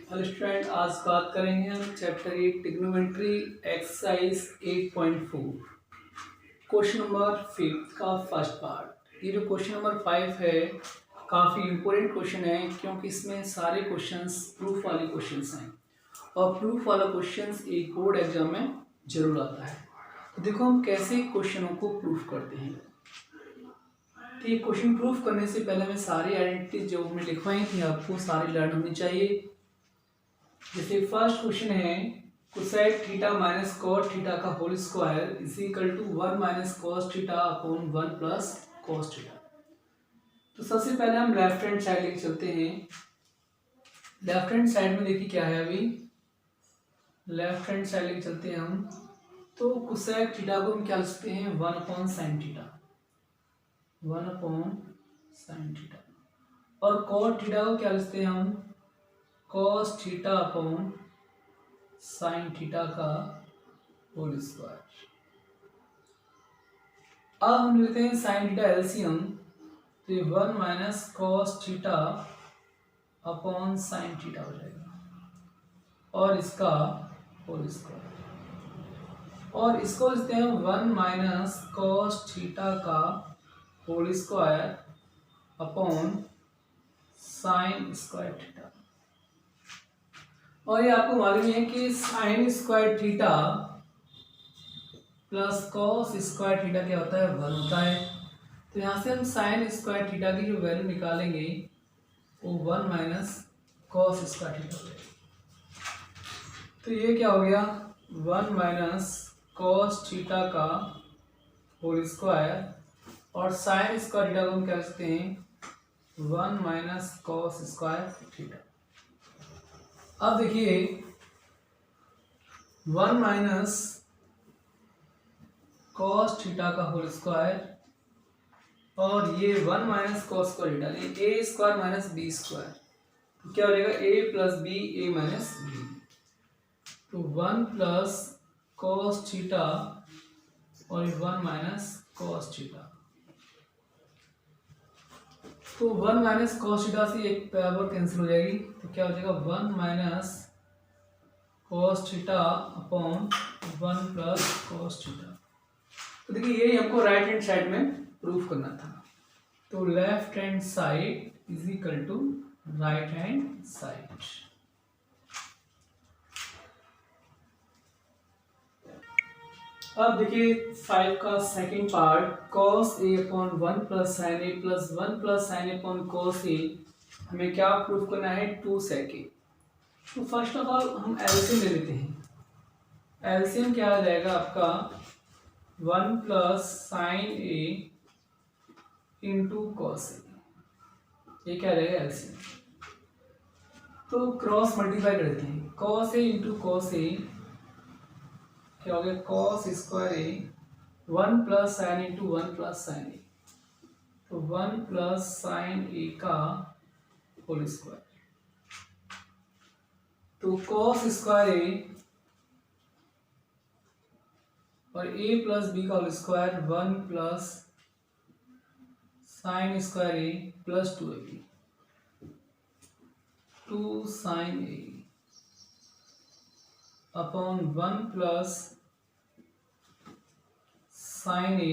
Hello student, आज बात करेंगे हम chapter 8 trigonometry exercise 8.4 question number 5 का फर्स्ट पार्ट। ये जो क्वेश्चन नंबर 5 है काफ़ी इम्पोर्टेंट क्वेश्चन है क्योंकि इसमें सारे क्वेश्चंस प्रूफ वाले क्वेश्चंस हैं और प्रूफ वाला क्वेश्चंस एक बोर्ड एग्जाम में जरूर आता है। तो देखो हम कैसे क्वेश्चनों को प्रूफ करते हैं। तो ये क्वेश्चन प्रूफ करने से पहले हमें सारी आइडेंटिटी जो हमने लिखवाई थी आपको सारी लर्न होनी चाहिए। जैसे फर्स्ट क्वेश्चन है cosec theta minus cot theta का whole square is equal to 1 minus cos theta upon 1 plus cos theta. तो सबसे पहले हम लेफ्ट हैंड साइड लेके चलते हैं। लेफ्ट हैंड साइड में देखिए क्या है, अभी लेफ्ट हैंड साइड लेके चलते हैं हम। तो कोसेक थीटा को हम क्या लिख सकते हैं 1 upon sine theta, 1 upon sine theta. और कॉट थीटा को क्या लिखते हैं हम cos theta upon sine theta का होल स्क्वायर। अब हम लेते हैं साइन थीटा एलसीएम, तो ये 1 minus cos theta upon sine theta हो जाएगा और इसका होल स्क्वायर। और इसको लिखते हैं 1 माइनस कॉस थीटा का whole square upon sine square theta. और ये आपको मालूम है कि sine square theta plus cos square theta क्या होता है 1 होता है। तो यहाँ से हम साइन स्क्वायर थीटा की जो वैल्यू निकालेंगे वो 1 माइनस कॉस स्क्वायर थीटा हो जाएगा। तो ये क्या हो गया 1 माइनस कॉस थीटा का होल स्क्वायर और साइन स्क्वायर थीटा को हम क्या लिख सकते हैं 1 माइनस कॉस स्क्वायर थीटा। अब देखिए 1 माइनस कॉस थीटा का होल स्क्वायर और ये 1 माइनस कॉस स्क्वायर थीटा ये a square minus b square, तो क्या हो जाएगा ए plus b a minus b. तो 1 प्लस कॉस थीटा और 1 माइनस कॉस थीटा। तो 1 माइनस कॉस थीटा से एक पावर कैंसिल हो जाएगी, तो क्या हो जाएगा 1 minus cos theta upon 1 plus cos theta. तो देखिए यही हमको राइट हैंड साइड में प्रूफ करना था। तो left hand side is equal to right hand side. अब देखिए 5 का second part cos a upon 1 plus sine a plus 1 plus sine a upon cos a। हमें क्या प्रूफ करना है 2 sec a। तो फर्स्ट ऑफ ऑल हम एलसीएम ले लेते हैं। एलसीएम क्या आ जाएगा आपका 1 plus sine a into cos ए, ये क्या आ जाएगा एलसीएम। तो क्रॉस मल्टीप्लाई कर देते हैं cos a into cos a क्या हो गया cos square a 1 plus sine into 1 plus sine a, तो 1 प्लस साइन ए का होल स्क्वायर। तो कॉस स्क्वायर ए और ए प्लस बी का whole square 1 plus sine square a plus 2ab, 2 sine a upon 1 plus sine a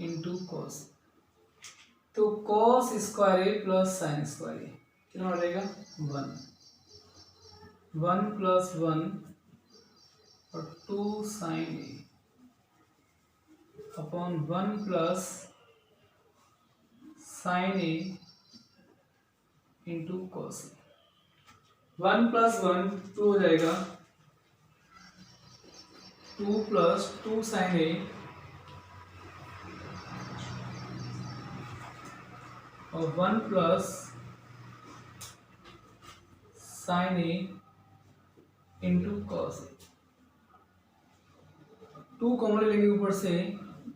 into cos. तो cos square a plus sine square a कितना हो जाएगा 1, 1 plus 1 और 2 sine a upon 1 plus sine a into cos. 1 plus 1 2 हो जाएगा, 2 plus 2 sine a और 1 plus sine a into cos. 2 common लेंगे ऊपर से,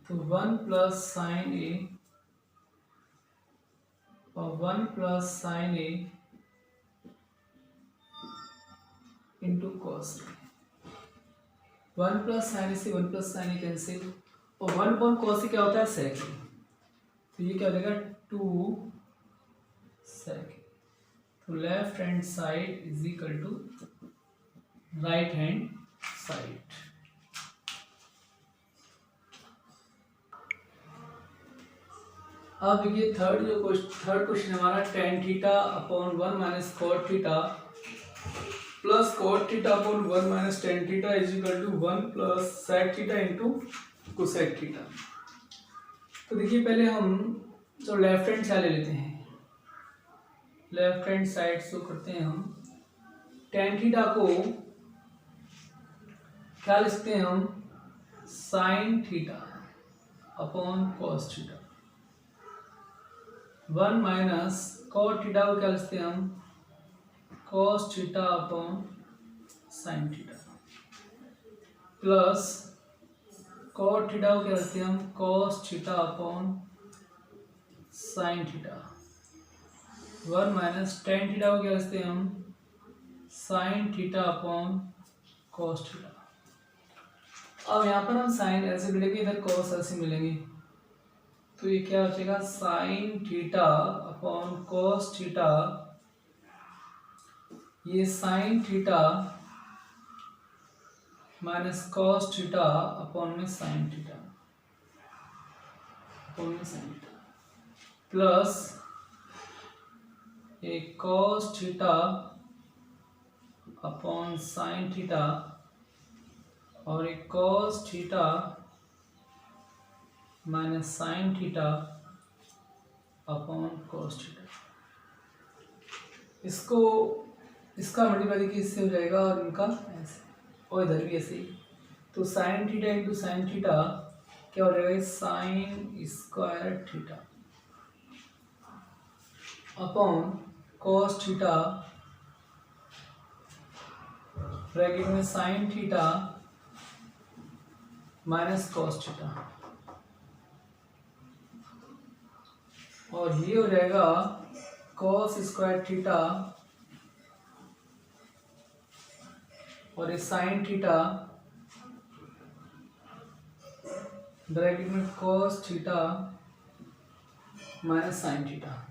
तो 1 प्लस साइन ए और 1 plus sine a into cos. 1 plus sine a से 1 प्लस साइन ए कैंसिल और 1 अपॉन कॉस क्या होता है सेक। तो ये क्या हो जाएगा 2 सेक। तो तो left hand side is equal to right hand side. अब ये थर्ड क्वेश्चन हमारा tan theta upon 1 minus cot theta plus cot theta upon 1 minus tan theta is equal to 1 प्लस sec theta into cosec theta. तो देखिए पहले हम तो left hand side ले लेते हैं, लेफ्ट हैंड साइड शो करते हैं हम। tan थीटा को क्या लिखते हैं हम, sin theta upon cos theta. 1 minus cot theta को क्या लिखते हैं हम, cos theta upon sin theta plus cot theta को क्या लिखते हैं हम, cos theta upon sin theta. 1 minus tan theta को क्या लिखते हैं हम, sin theta upon cos theta. अब यहाँ पर हम साइन ऐसे मिलेंगे, इधर cos ऐसे मिलेंगे, तो ये क्या हो जाएगा, sine theta upon cos theta. ये sine theta minus cos theta upon में साइन थीटा अपॉन में साइन थीटा प्लस एक cos theta upon sine theta और एक cos theta minus sine theta upon cos theta. इसको इसका मल्टीप्लाई देखिए इससे हो जाएगा और इनका ऐसे और इधर भी ऐसे ही। तो sine theta into sine theta क्या हो जाएगा, sine square theta upon cos theta bracket में sine theta minus cos theta, और ये हो जाएगा cos स्क्वायर थीटा और ये साइन थीटा ब्रैकेट में cos theta minus sine theta.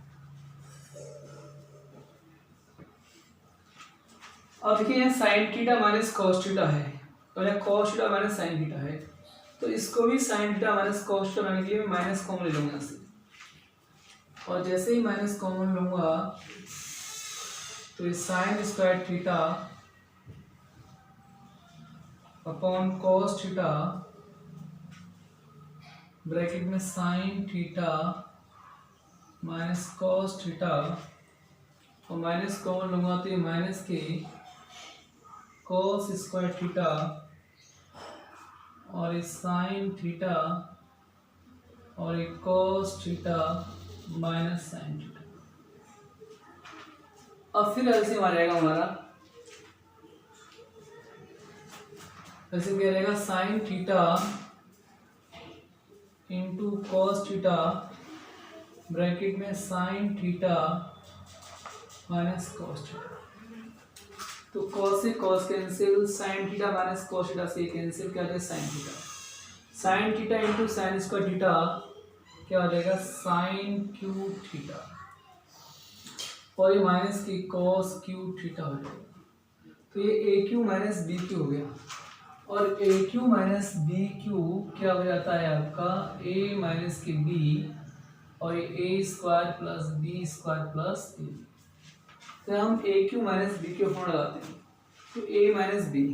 अब देखिए यहाँ sine theta minus cos theta है और यहाँ cos theta minus sine theta है, तो इसको भी sine theta minus cos theta बनाने के लिए मैं माइनस कॉमन ले लूंगा इससे, और जैसे ही माइनस कॉमन लूंगा तो ये sine square theta upon cos theta bracket में sine theta minus cos theta, और माइनस कॉमन लूंगा तो ये माइनस के cos स्क्वायर थीटा और ये साइन थीटा और ये cos theta minus sine theta. अब फिर एलसीएम आ जाएगा हमारा, ऐसे क्या रहेगा, sine theta into cos theta bracket में sine theta minus cos theta. तो cos से cos cancel, sine theta minus cos theta से कैंसिल, क्या आ जाएगा sine theta. Sine theta into sine square theta क्या हो जाएगा, साइन क्यूब थीटा, और ये माइनस की cos क्यूब थीटा हो जाएगा। तो ये ए क्यू माइनस बी क्यू हो गया, और ए क्यू माइनस बी क्यू क्या हो जाता है आपका, ए माइनस की बी, और ये a square plus b square plus a. तो हम a cube minus b cube form लगाते हैं, तो ए माइनस बी,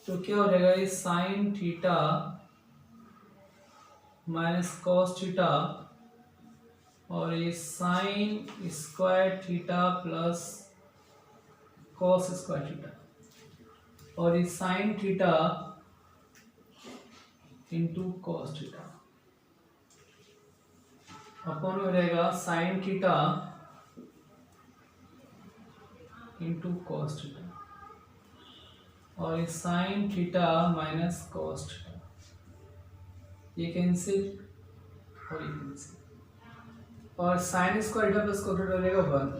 तो क्या हो जाएगा, ये sine theta minus cos theta और ये sine square theta plus cos square theta, और ये sine theta into cos theta upon हो जाएगा sine theta into cos theta, और ये sine theta minus cos theta, ये कैंसिल और ये कैंसिल, और sign square theta plus cos theta हो जाएगा 1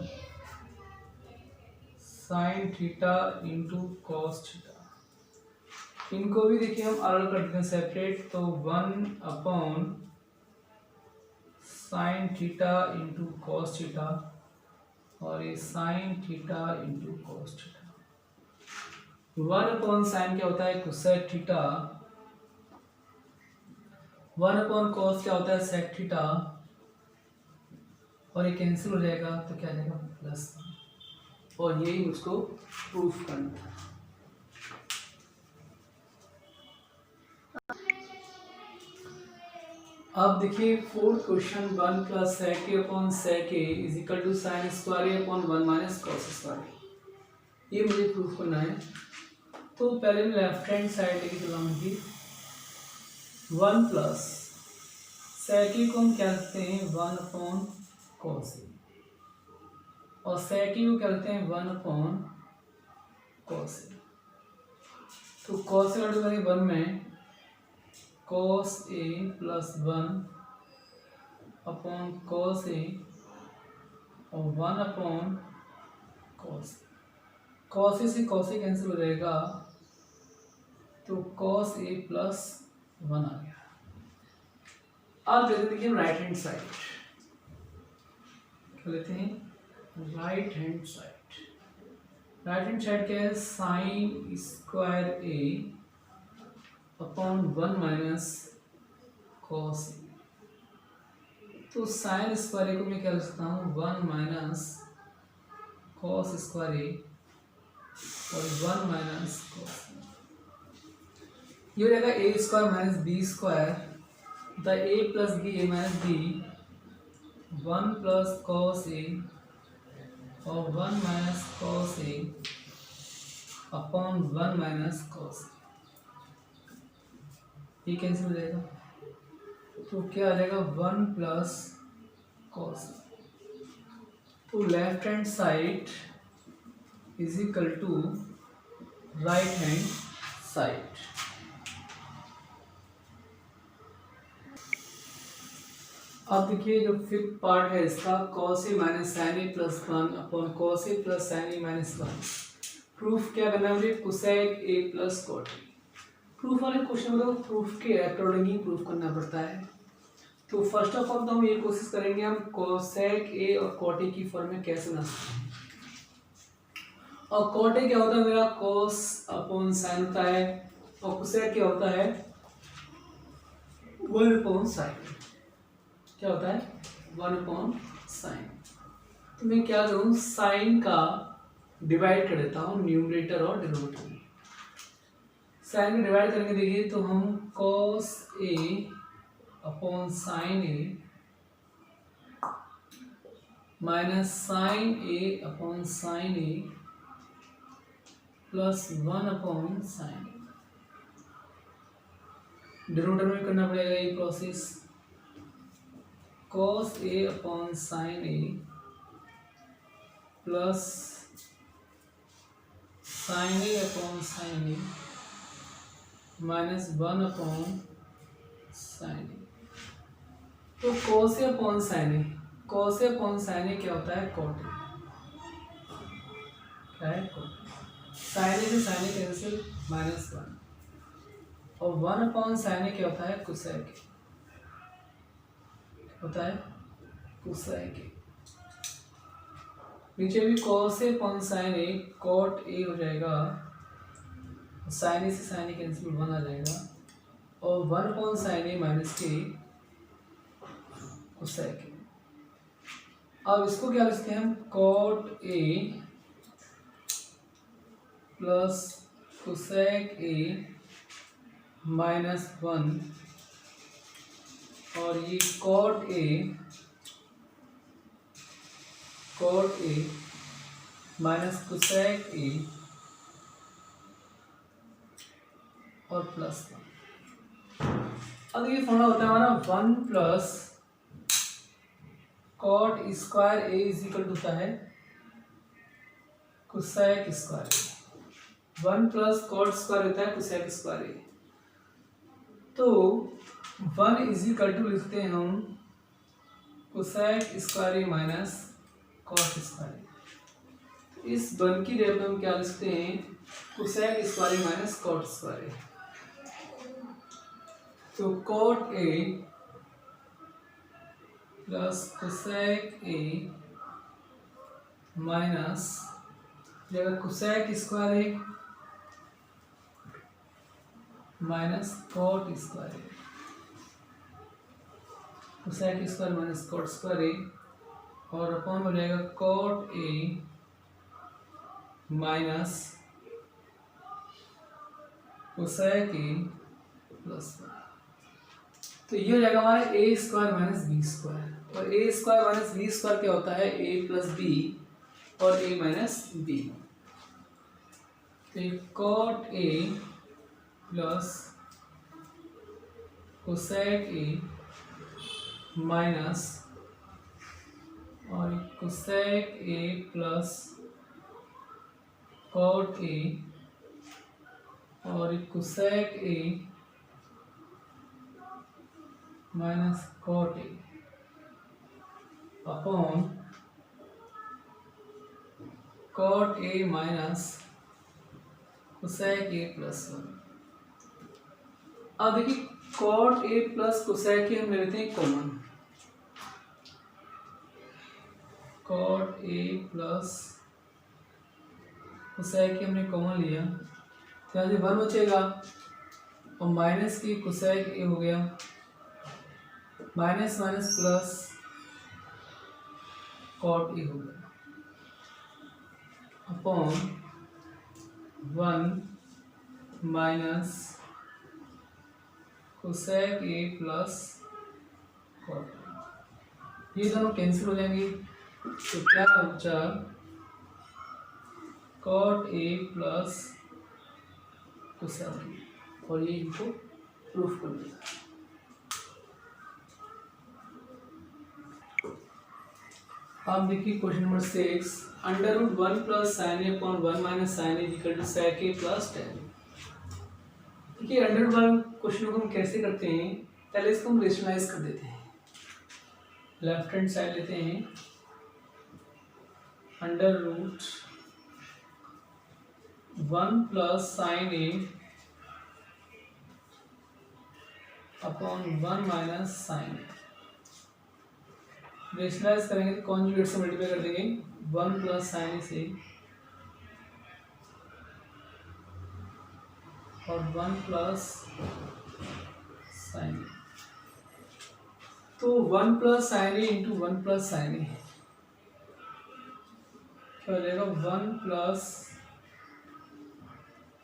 sign theta into cos theta. इनको भी देखिए हम अलग कर देते हैं सेपरेट, तो 1 upon sine theta into cos theta और ये sine theta into cos theta. 1/sin क्या होता है कोसेक थीटा, 1/cos क्या होता है सेक थीटा, और ये कैंसिल हो जाएगा तो क्या आ जाएगा प्लस, और यही उसको प्रूफ करना था। अब देखिए fourth question, 1 + sec a upon sec a is equal to sine square a upon 1 minus cos square, ये मुझे प्रूफ करना है। तो पहले मैं लेफ्ट हैंड साइड लेके चलाऊंगी। 1 + sec a को हम क्या करते हैं 1/cos a, और sec a को क्या करते हैं 1/cos a। तो cos a का 1 में cos a + 1/cos a और 1/cos a। cos a से cos a कैंसिल हो जाएगा, तो cos a + 1 आ गया। अब देखिए राइट हैंड साइड, क्या लेते हैं right hand side. Right hand side क्या है sign square a upon 1 minus cos a। तो साइन स्क्वायर a को मैं क्या लिख सकता हूँ 1 माइनस कॉस स्क्वायर a और 1 माइनस कॉस a। ये हो जाएगा a square minus b square, the a + b a minus b, 1 + cos a और 1 minus cos a upon 1 minus cos a। ये कैंसिल हो जाएगा, तो क्या आ जाएगा 1 + cos a। तो left hand side is equal to right hand side. अब देखिए जो फिफ्थ पार्ट है इसका cos a minus sine a + 1 upon cos a + sin a minus 1। Proof क्या करना है मुझे cosec a + cot a। Proof वाले क्वेश्चन में प्रूफ के अकॉर्डिंग ही प्रूफ करना पड़ता है। तो फर्स्ट ऑफ ऑल तो हम ये कोशिश करेंगे हम कोसेक a और cot a की फॉर्म में कैसे बना सकते हैं। और cot a क्या होता है मेरा cos अपॉन साइन होता है, और कोसेक क्या होता है 1/sin। क्या होता है 1/sin। तो मैं क्या करूं साइन का डिवाइड कर देता हूं न्यूमरेटर और डिनोमिनेटर में। साइन में डिवाइड करेंगे देखिए तो हम cos a upon sine a minus sine a upon sine a plus 1/sin a। Denominator में करना पड़ेगा ये process, cos a upon sine a plus sine a upon sine a minus 1/sin a। तो cos a upon sine a, cos a upon sine a क्या होता है cot a, क्या है cot a। साइन a से sign a cancel -1, और 1/sin a क्या होता है कोसेक a, होता है कोसेक a। नीचे भी cos a upon sine a cot a हो जाएगा, साइन a से साइन a कैंसिल 1 आ जाएगा, और 1/sin a माइनस के कोसेक a। अब इसको क्या लिखते हैं हम cot a plus cosec a -1, और ये cot a minus cosec a और प्लस 1। अब ये फॉर्मूला होता है हमारा 1 + cot square a is equal to होता है cosec square a। 1 + cot square होता है कोसेक स्क्वायर a। तो 1 इज इक्वल टू लिखते हैं हम cosec square a minus cot square a। इस 1 की जगह पे हम क्या लिखते हैं cosec square a minus cot square a। तो cot a plus cosec a minus जगह cosec square a minus cot square a, cosec square minus cot square a और अपॉन हो जाएगा cot a minus cosec a plus 1। तो ये हो जाएगा हमारा a square minus b square, और a square minus b square क्या होता है, ए प्लस बी और ए माइनस बी। तो ये cot a plus cosec a minus और cosec a plus cot a और cosec a minus cot a upon cot a minus cosec a plus 1। अब देखिए cot a plus cosec a हम ले लेते हैं common, cot a plus cosec a हमने common लिया तो यहाँ से 1 बचेगा और माइनस की कोसेक ए हो गया, minus minus plus cot a हो गया upon 1 minus cosec a plus cot a. ये दोनों कैंसिल हो जाएंगे तो क्या बचा, cot a plus cosec a, और ये इनको प्रूफ कर दिया। अब देखिए question number 6, under root 1 plus sine a upon 1 minus sine a equal to sec a plus 10। देखिए अंडर रूट 1 क्वेश्चन को हम कैसे करते हैं, पहले इसको हम रेशनलाइज कर देते हैं। लेफ्ट हैंड साइड लेते हैं, under root 1 plus sine a upon 1 minus sine A. Rationalise करेंगे तो कॉन्जुगेट से मल्टीप्लाई कर देंगे 1 प्लस साइन ए से और 1 प्लस साइन ए। तो 1 plus sine a into 1 plus sine a क्या हो जाएगा, 1 प्लस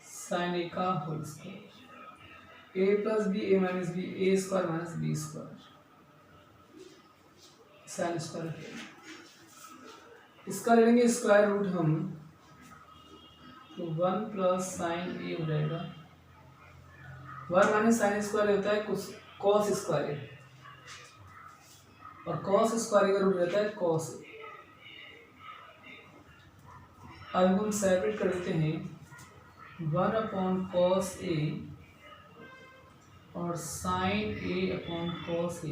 साइन ए का whole square, a plus b a minus b, a square minus b square sine square. इसका ले लेंगे स्क्वायर रूट हम, तो 1 प्लस साइन ए हो जाएगा, 1 माइनस साइन स्क्वायर होता है कॉस स्क्वायर और कॉस स्क्वायर का रूट रहता है कॉस ए। अब हम सेपरेट कर देते हैं 1 अपॉन कॉस ए और sine a upon cos a.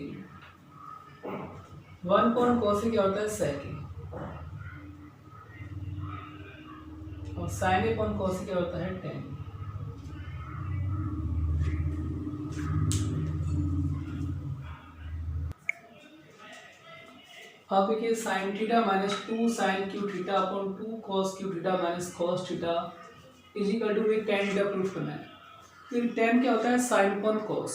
1 upon cos a क्या होता है, सेक ए, और sine a upon cos a क्या होता है, टेन। अब देखिए sine theta minus 2 sine cube theta upon 2 cos cube theta minus cos theta is equal to tan theta proof करना है। फिर टेन क्या होता है, साइन अपॉन कॉस।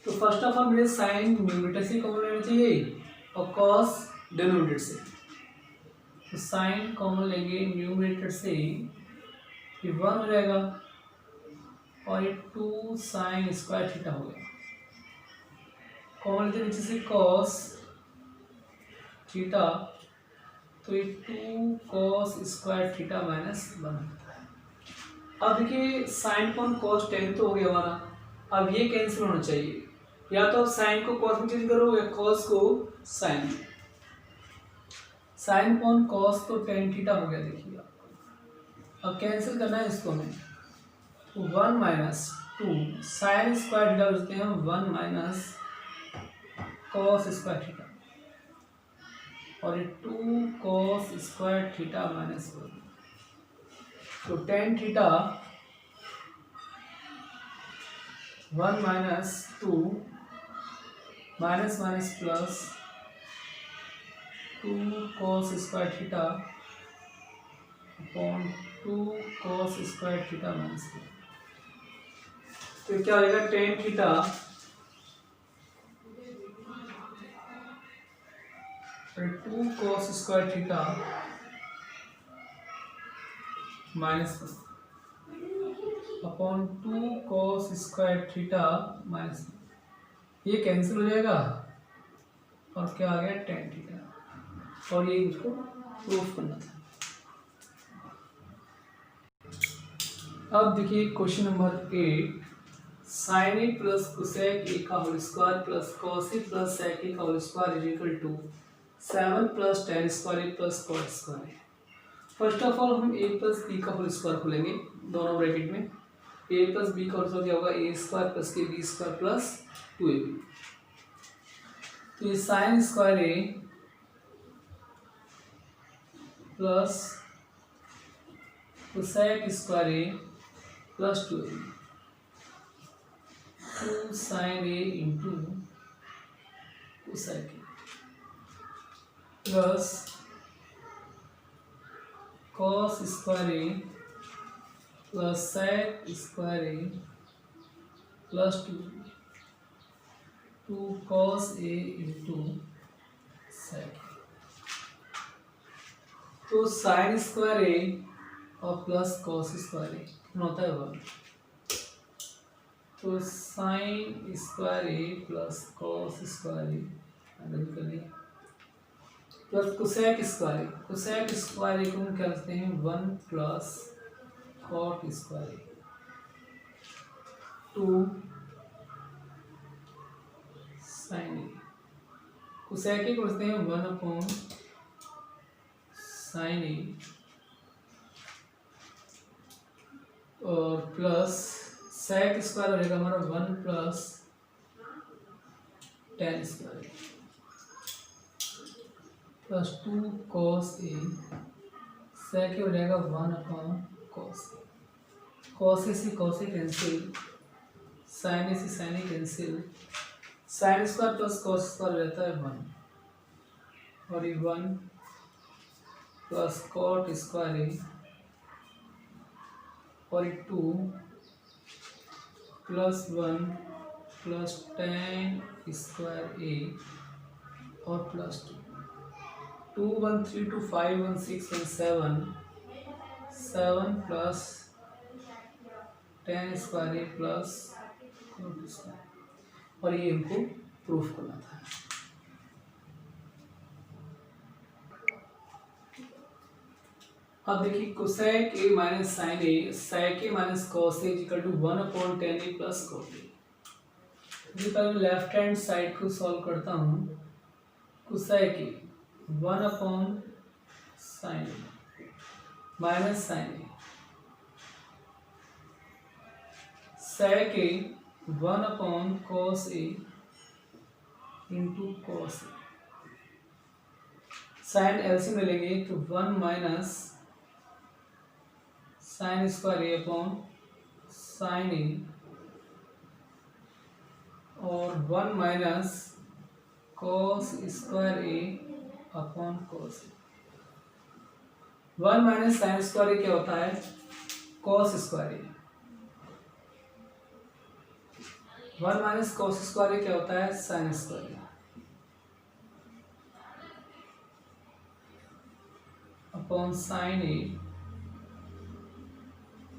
तो फर्स्ट ऑफ ऑल मुझे साइन न्यूमरेटर से कॉमन लेना चाहिए और कॉस डिनोमिनेटर से। तो साइन कॉमन लेंगे न्यूमरेटर से, फिर 1 हो जाएगा और ये 2 साइन स्क्वायर थीटा हो गया। कॉमन लेते नीचे से कॉस थीटा, तो ये 2 कॉस स्क्वायर थीटा माइनस 1 होता है। अब देखिए साइन अपॉन कॉस टेन तो हो गया हमारा। अब ये कैंसिल होना चाहिए, या तो आप साइन को कॉस में चेंज करो या कॉस को साइन में। साइन अपॉन कॉस तो टेन थीटा हो गया, देखिए अब कैंसिल करना है इसको हमें, तो 1 माइनस 2 साइन स्क्वायर थीटा बचते हैं 1 माइनस कॉस स्क्वायर थीटा, और ये 2 कॉस स्क्वायर थीटा माइनस 1। तो tan theta 1 minus 2 minus minus plus 2 cos square theta upon 2 cos square theta minus a. तो क्या हो जाएगा, टेन थीटा और 2 cos square theta minus upon 2 cos square theta minus, ये cancel हो जाएगा और क्या आ गया, टेन थीटा। और ये उसको प्रूफ करना था। अब देखिए question number 8, sine a plus cosec a का whole square plus cos a plus sec a का whole square is equal to 7 plus tan square a plus cot square a. First of all हम a plus b का whole square खोलेंगे दोनों bracket में। A plus b का whole square क्या होगा, a square plus के बी स्क्वायर प्लस 2ab। तो ये sine square a plus cosec square a plus 2ab, 2 sine a into cosec a plus cos square a plus sec square a plus 2 cos a into sec. तो sine square a और plus cos square a कितना होता है, 1। तो sine square a plus cos square a plus cosec square a. Cosec square a को हम क्या लिखते हैं, 1 plus cot square a 2 sine a. Cosec a को लिखते हैं 1 अपॉन साइन ए और प्लस सेक स्क्वायर हो जाएगा हमारा 1 plus tan square plus 2 cos a. Sec हो जाएगा 1 upon cos a. Cos a से cos a cancel, sine a से sine a cancel, sine square plus cos square रहता है 1 और ये 1 प्लस कॉट स्क्वायर ए और 2 plus 1 plus tan square a और plus 2 1 3 2 5 1 6 1 7 7 plus tan square a plus square. और ये हमको प्रूफ करना था। अब देखिए cosec a minus sine a, sec a minus cos a equal to 1 upon tan a plus cot a. जी पहले मैं लेफ्ट हैंड साइड को सॉल्व करता हूँ। Cosec a 1 upon sine a minus sine a, sec a 1 upon cos a into cos a. Sine LCM ले लेंगे तो 1 minus sign square a upon sine a और 1 minus cos square a upon cos a. 1 minus sign square a क्या होता है, cos square a. 1 minus cos square a क्या होता है, sign square a upon sine a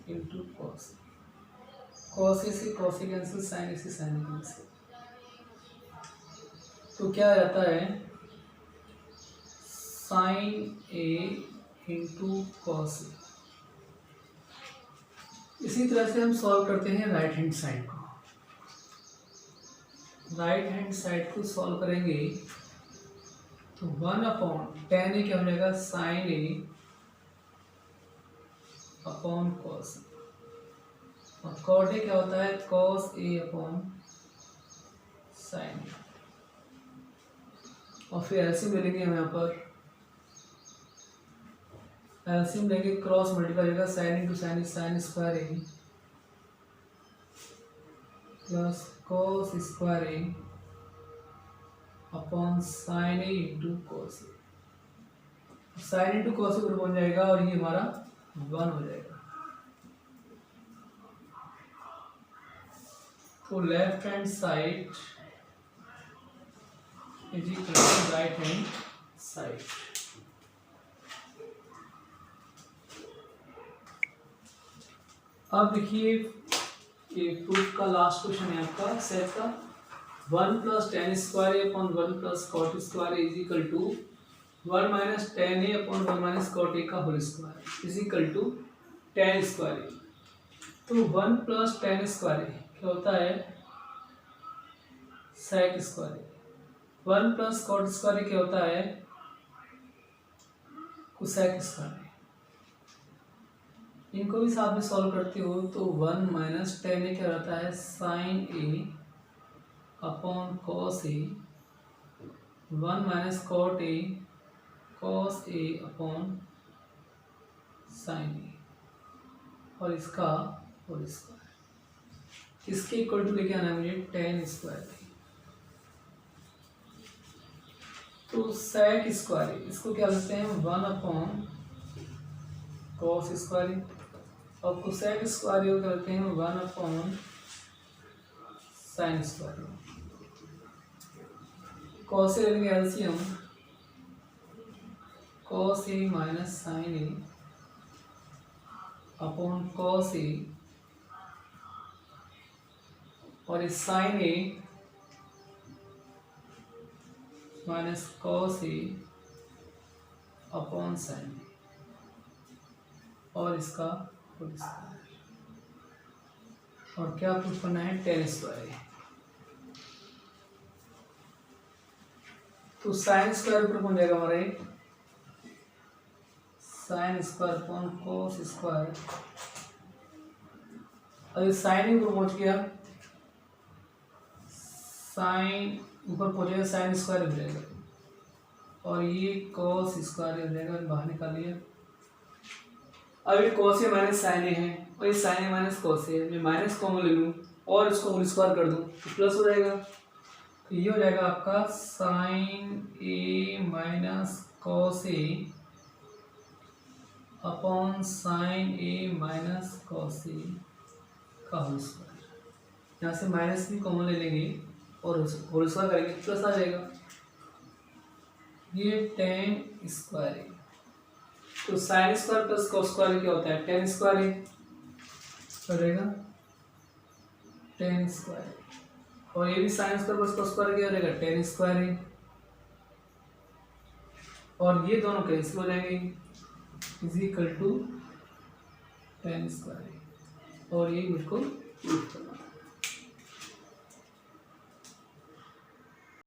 into cos. Cos a से cos a cancel, sine a से sine a cancel. तो क्या रहता है, साइन ए इंटू कॉस ए। इसी तरह से हम सॉल्व करते हैं राइट हैंड साइड को। राइट हैंड साइड को सॉल्व करेंगे तो 1 अपॉन टेन ए क्या हो जाएगा, साइन ए अपॉन कॉस और कॉट ए क्या होता है, cos a upon sine a. और फिर एलसीएम ले लेंगे हम यहाँ पर। एलसीएम लेंगे, क्रॉस मल्टीप्लाई होगा, sine into sine sine square a plus cos square a upon sine a into cos a. Sine into cos a बन जाएगा और ये हमारा 1 हो जाएगा। तो left hand side is equal to right hand side. अब देखिए ये प्रूफ का लास्ट क्वेश्चन है आपका सेट का। 1 plus tan square upon 1 plus cot square is equal to 1 minus tan a upon 1 minus cot a का whole square is equal to tan square a. तो 1 plus tan square a क्या होता है sec square a. 1 plus cot square a क्या होता है cosec square ए। इनको भी साथ में सॉल्व करते हो तो 1 माइनस टेन ए क्या रहता है sine a upon cos a, 1 minus cot a cos a upon sine a और इसका होल स्क्वायर। इसके इक्वल टू लेके आना है मुझे टेन स्क्वायर। तो सेक स्क्वायर इसको क्या लिखते हैं 1 अपॉन कॉस स्क्वायर और कोसेक स्क्वायर क्या लिखते हैं 1 upon sine square. Cos A लेंगे LCM cos A minus sine a upon cos a और इस sign a minus cos a upon sine a और इसका होल स्क्वायर। और क्या प्रूफ करना है टेन स्क्वायर। तो साइन स्क्वायर ऊपर पहुंच जाएगा हमारे sine square upon cos square. अगर साइन ऊपर पहुंच गया साइन ऊपर पहुंचेगा साइन स्क्वायर हो जाएगा और ये कॉस स्क्वायर हो जाएगा बाहर निकाल लिया। अब ये कॉस ए माइनस साइन ए है और ये साइन ए माइनस कॉस ए है। मैं माइनस कॉमन ले लूँ और इसको होल स्क्वायर कर दूँ तो प्लस हो जाएगा। तो ये हो जाएगा आपका sign a minus cos a upon sine a minus cos ए का होल स्क्वायर। यहाँ से माइनस भी कॉमन ले लेंगे और होल स्क्वायर करेंगे प्लस आ जाएगा। ये टेन स्क्वायर है। तो sine square plus cos square क्या होता है टेन स्क्वायर है हो जाएगा टेन स्क्वायर। और ये भी sign square plus cos square क्या हो जाएगा टेन स्क्वायर है। और ये दोनों कैंसिल हो जाएंगे is equal to tan square. और ये मुझको प्रूफ करना है।